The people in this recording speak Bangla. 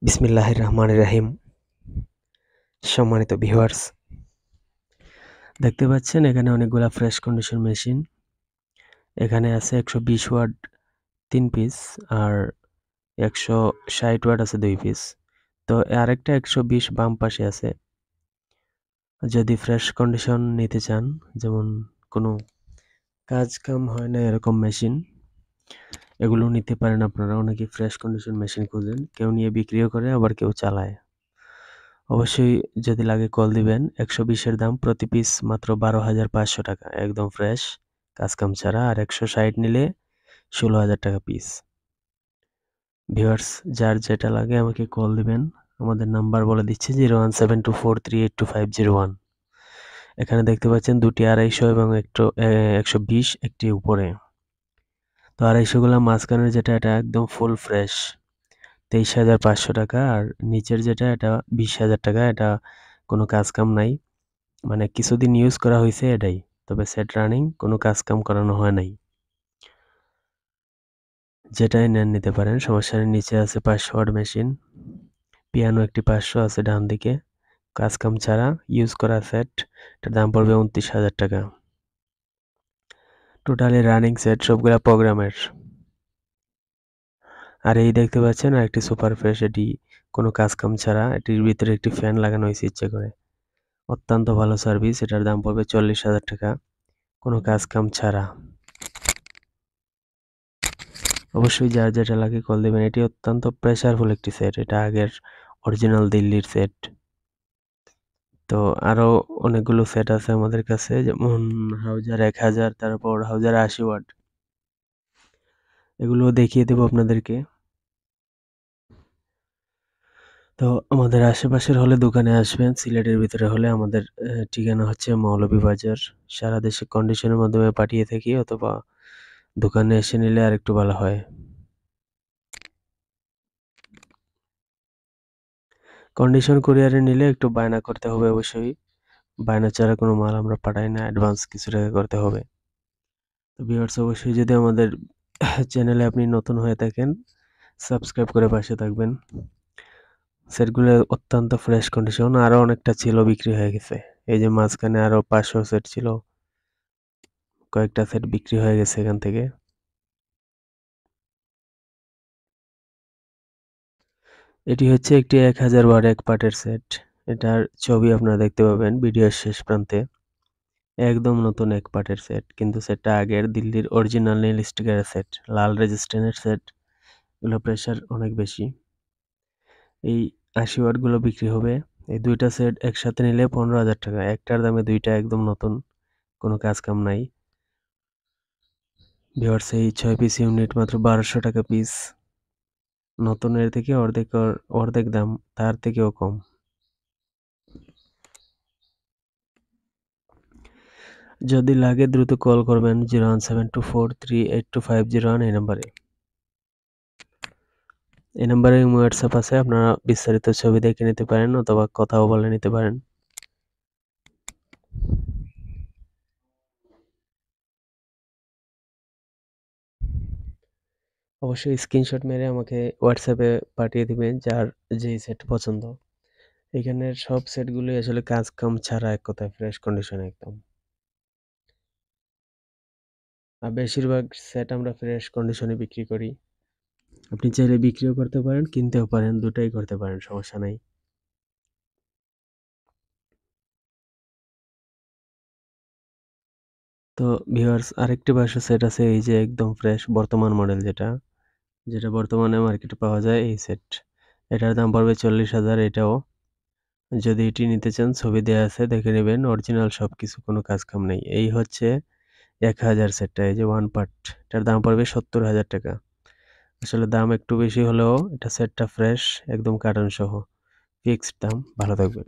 বিসমিল্লাহির রহমানির রহিম। সম্মানিত ভিউয়ার্স, দেখতে পাচ্ছেন এখানে অনেকগুলা ফ্রেশ কন্ডিশন মেশিন। এখানে আছে 120 ওয়াট 3 পিস আর 160 ওয়াট আছে 2 পিস। তো আরেকটা 120 বাম পাশে আছে। যদি ফ্রেশ কন্ডিশন নিতে চান, যেমন কোনো কাজ কাম হয় না এরকম মেশিন, এগুলো নিতে পারেন আপনারা। অনেকে ফ্রেশ কন্ডিশন মেশিন খুঁজেন, কেউ নিয়ে বিক্রিও করে, আবার কেউ চালায়। অবশ্যই যদি লাগে কল দিবেন। 120-এর দাম প্রতি পিস মাত্র 12,500 টাকা, একদম ফ্রেশ, কাজকাম ছাড়া। আর 160 নিলে 16,000 টাকা পিস। ভিউয়ার্স, যার যেটা লাগে আমাকে কল দিবেন। আমাদের নাম্বার বলে দিচ্ছি 01724382501। এখানে দেখতে পাচ্ছেন দুটি 250 এবং 120, একটি উপরে। তো 250 গুলা মাঝখানের যেটা, এটা একদম ফুল ফ্রেশ, 23,500 টাকা। আর নিচের যেটা, এটা 20,000 টাকা। এটা কোনো কাজ কাম নাই, মানে কিছুদিন ইউজ করা হয়েছে এটাই, তবে সেট রানিং, কোনো কাজ কাম করানো হয় নাই। যেটাই নেন নিতে পারেন, সমস্যা নেই। নিচে আছে 500 ওয়াট মেশিন, পিয়ানো একটি 500 আছে ডান দিকে, কাজ কাম ছাড়া ইউজ করা সেট। এটার দাম পড়বে 29,000 টাকা। টোটালি রানিং সেট, সবগুলা প্রোগ্রামের। আর এই দেখতে পাচ্ছেন আরেকটি সুপার ফ্রেশ, এটি কোনো কাজ কাম ছাড়া। এটির ভিতরে একটি ফ্যান লাগানো হয়েছে ইচ্ছে করে। অত্যন্ত ভালো সার্ভিস। এটার দাম পড়বে 40,000 টাকা, কোনো কাজ কাম ছাড়া। অবশ্যই যার যেটা লাগে কল দেবেন। এটি অত্যন্ত প্রেসারফুল একটি সেট, এটা আগের অরিজিনাল দিল্লির সেট। তো আরো অনেকগুলো সেট আছে আমাদের কাছে, যেমন হাউজার 1000, তারপর হাউজার 80 ওয়াট, এগুলো দেখিয়ে দেবো আপনাদেরকে। তো আমাদের আশেপাশের হলে দোকানে আসবেন, সিলেটের ভিতরে হলে আমাদের ঠিকানা হচ্ছে মৌলভীবাজার। সারা দেশে কন্ডিশনের মাধ্যমে পাঠিয়ে থাকি, অথবা দোকানে এসে নিলে আর একটু ভালো হয়। কন্ডিশন কুরিয়ারে নিলে একটু বায়না করতে হবে অবশ্যই। বায়না ছাড়া কোনো মাল আমরা পাঠাই না, অ্যাডভান্স কিছু টাকা করতে হবে। তো ভিউয়ার্স, অবশ্যই যদি আমাদের চ্যানেলে আপনি নতুন হয়ে থাকেন, সাবস্ক্রাইব করে পাশে থাকবেন। সেটগুলো অত্যন্ত ফ্রেশ কন্ডিশন, আরো অনেকটা ছিল, বিক্রি হয়ে গেছে। এই যে মাঝখানে আরো 500 সেট ছিল, কয়েকটা সেট বিক্রি হয়ে গেছে এখান থেকে। এটি হচ্ছে একটি 1000 ওয়াট এক পার্টের সেট। এটার ছবি আপনারা দেখতে পাবেন ভিডিওর শেষ প্রান্তে। একদম নতুন এক পার্টের সেট, কিন্তু সেটটা আগের দিল্লির অরিজিনাল নীল স্টিকারের সেট, লাল রেজিস্ট্যান্সের সেট। এগুলো প্রেসার অনেক বেশি। এই 80 ওয়াট গুলো বিক্রি হবে। এই দুইটা সেট একসাথে নিলে 15,000 টাকা, একটার দামে দুইটা, একদম নতুন, কোনো কাজ কাম নাই। ভিউয়ার্স, এই 6 পিস ইউনিট মাত্র 1200 টাকা পিস। নতুনের থেকে অর্ধেক অর্ধেক দাম, তার থেকেও কম। যদি লাগে দ্রুত কল করবেন 01724382501 এই নাম্বারে। এই নাম্বারে হোয়াটসঅ্যাপ আছে, আপনারা বিস্তারিত ছবি দেখে নিতে পারেন, অথবা কথাও বলে নিতে পারেন। অবশ্যই স্ক্রিনশট মেরে আমাকে হোয়াটসঅ্যাপে পাঠিয়ে দিবেন যার যেই সেট পছন্দ। এখানের সব সেটগুলোই আসলে কাজ কাম ছাড়া, এক কথায় ফ্রেশ কন্ডিশন একদম। আর বেশিরভাগ সেট আমরা ফ্রেশ কন্ডিশনে বিক্রি করি। আপনি চাইলে বিক্রিও করতে পারেন, কিনতেও পারেন, দুটাই করতে পারেন, সমস্যা নাই। তো ভিউয়ার্স, আরেকটি বাসা সেট আছে, এই যে একদম ফ্রেশ বর্তমান মডেল, যেটা যেটা বর্তমানে মার্কেটে পাওয়া যায়, এই সেট। এটার দাম পড়বে 40,000। এটাও যদি এটি নিতে চান, ছবি দেয়া আছে, দেখে নেবেন, অরিজিনাল সবকিছু, কোনো কাজ কাম নেই। এই হচ্ছে 1000 সেটটা, এই যে ওয়ান পার্ট, এটার দাম পড়বে 70,000 টাকা। আসলে দাম একটু বেশি হলেও এটা সেটটা ফ্রেশ, একদম কার্টন সহ, ফিক্সড দাম। ভালো থাকবেন।